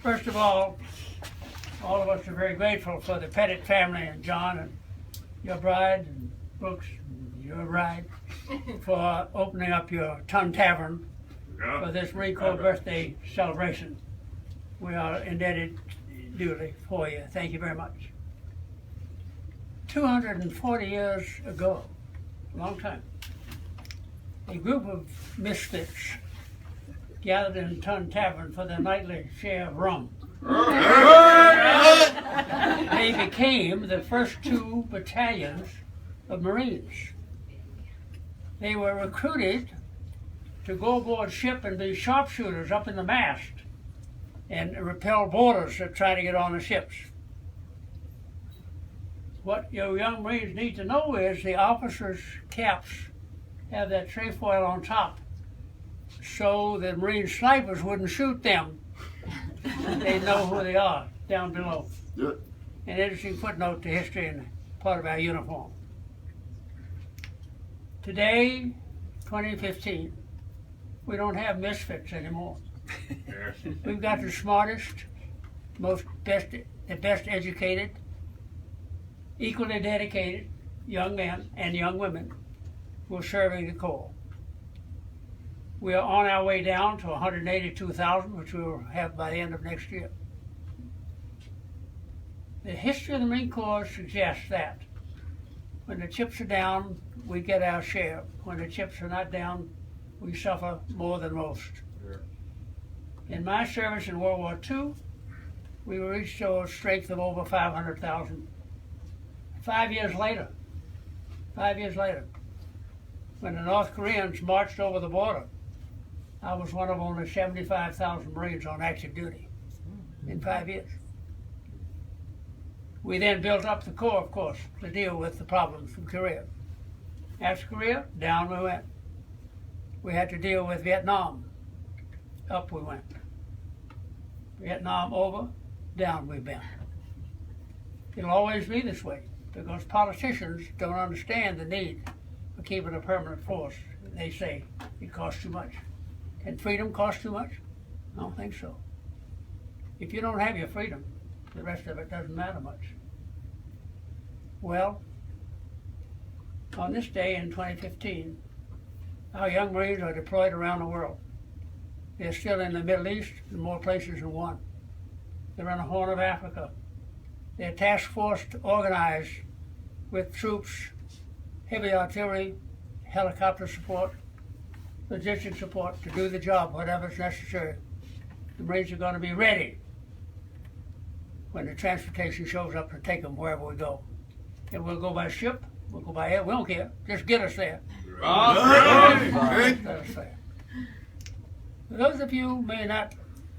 First of all of us are very grateful for the Pettit family and John and your bride and Brooks and your bride for opening up your Ton Tavern for this Marine Corps birthday celebration. We are indebted duly for you. Thank you very much. 240 years ago, a long time, a group of misfits gathered in Ton Tavern for their nightly share of rum. They became the first 2 battalions of Marines. They were recruited to go aboard ship and be sharpshooters up in the mast and repel boarders that try to get on the ships. What your young Marines need to know is the officers' caps have that trefoil on top so the Marine snipers wouldn't shoot them. They know who they are down below. An interesting footnote to history and part of our uniform. Today, 2015, we don't have misfits anymore. We've got the smartest, the best educated, equally dedicated young men and young women who are serving the Corps. We are on our way down to 182,000, which we will have by the end of next year. The history of the Marine Corps suggests that when the chips are down, we get our share. When the chips are not down, we suffer more than most. In my service in World War II, we reached a strength of over 500,000. 5 years later, when the North Koreans marched over the border, I was one of only 75,000 Marines on active duty in 5 years. We then built up the Corps, of course, to deal with the problems from Korea. After Korea, down we went. We had to deal with Vietnam. Up we went. Vietnam over, down we've been. It'll always be this way because politicians don't understand the need for keeping a permanent force. They say it costs too much. Can freedom cost too much? I don't think so. If you don't have your freedom, the rest of it doesn't matter much. Well, on this day in 2015, our young Marines are deployed around the world. They're still in the Middle East in more places than one. They're in the Horn of Africa. They're task force organized with troops, heavy artillery, helicopter support, logistic support to do the job, whatever's necessary. The Marines are going to be ready when the transportation shows up to take them wherever we go. And we'll go by ship, we'll go by air, we don't care. Just get us there. Get us there. For those of you who may not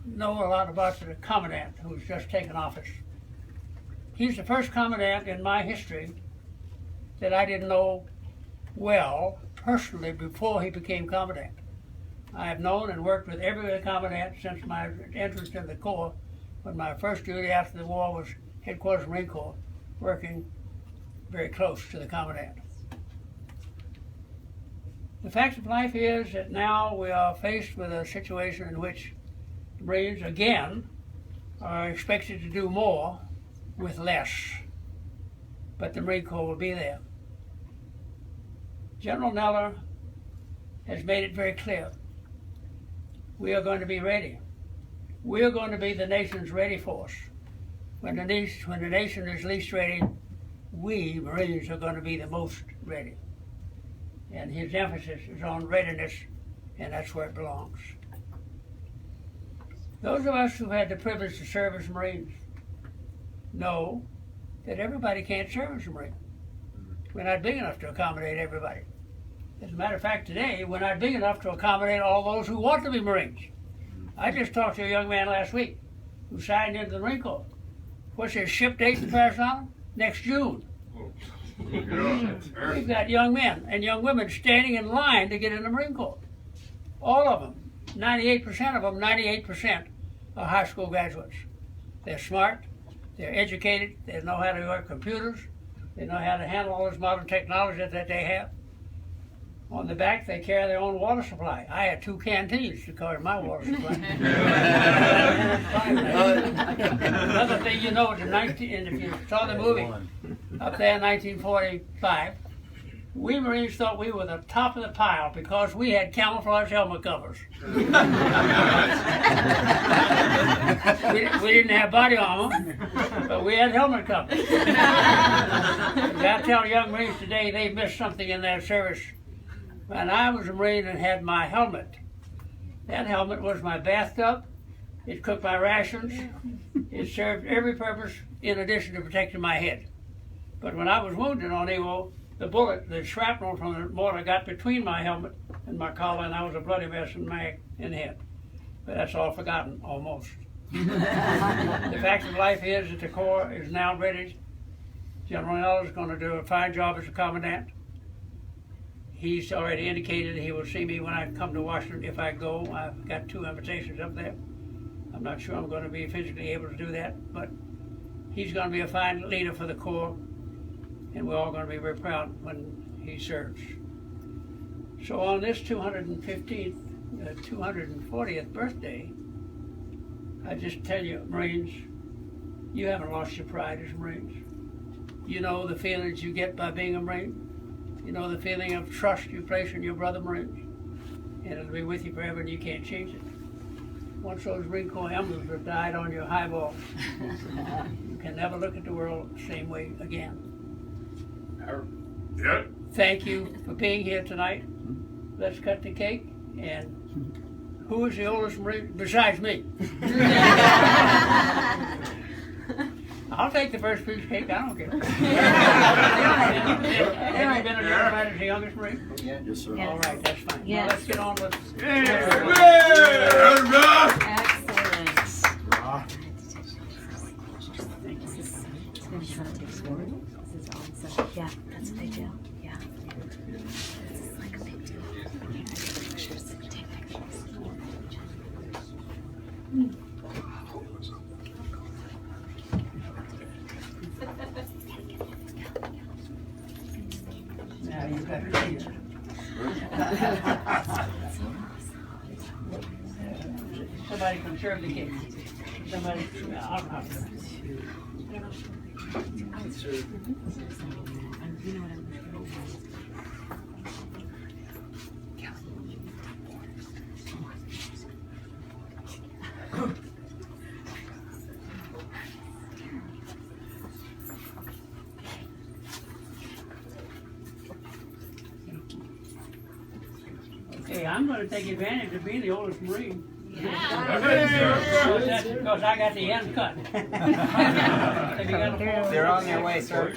know a lot about the Commandant who's just taken office, he's the first Commandant in my history that I didn't know well personally before he became Commandant. I have known and worked with every other Commandant since my entrance in the Corps, when my first duty after the war was Headquarters Marine Corps, working very close to the Commandant. The fact of life is that now we are faced with a situation in which the Marines, again, are expected to do more with less. But the Marine Corps will be there. General Neller has made it very clear. We are going to be ready. We are going to be the nation's ready force. When the nation is least ready, we Marines are going to be the most ready. And his emphasis is on readiness, and that's where it belongs. Those of us who've had the privilege to serve as Marines know that everybody can't serve as a Marine. We're not big enough to accommodate everybody. As a matter of fact, today, we're not big enough to accommodate all those who want to be Marines. I just talked to a young man last week who signed into the Marine Corps. What's his ship date in Paris Island? Next June. We've got young men and young women standing in line to get in the Marine Corps. All of them, 98% of them, 98% are high school graduates. They're smart, they're educated, they know how to work computers, they know how to handle all this modern technology that they have. On the back, they carry their own water supply. I had 2 canteens to carry my water supply. Actually, you know, and if you saw the movie up there in 1945, we Marines thought we were the top of the pile because we had camouflage helmet covers. we didn't have body armor, but we had helmet covers. I tell young Marines today they missed something in their service. When I was a Marine and had my helmet, that helmet was my bathtub. It cooked my rations. It served every purpose in addition to protecting my head. But when I was wounded on Ewo, the shrapnel from the mortar got between my helmet and my collar, and I was a bloody mess in my head. But that's all forgotten, almost. The fact of life is that the Corps is now ready. General Nell is going to do a fine job as a commandant. He's already indicated he will see me when I come to Washington if I go. I've got 2 invitations up there. I'm not sure I'm going to be physically able to do that, but he's going to be a fine leader for the Corps, and we're all going to be very proud when he serves. So on this 240th birthday, I just tell you, Marines, you haven't lost your pride as Marines. You know the feelings you get by being a Marine. You know the feeling of trust you place in your brother Marines, and it'll be with you forever, and you can't change it. Once those Marine Corps emblems are dyed on your highball, you can never look at the world the same way again. Yeah. Thank you for being here tonight. Let's cut the cake. And who is the oldest Marine besides me? I'll take the first piece of cake. I don't care. Have you been identified as the youngest Marine? Yeah. Yes, sir. All right, that's fine. Yes. Now let's get on with. Yeah, that's a big deal. Yeah. This is like a big deal. Take pictures. Take pictures. Now you've got to see it. Somebody can serve the cake. Somebody, I'll not. Okay, I'm going to take advantage of being the oldest Marine. Because I got the end cut. They're on their way, sir.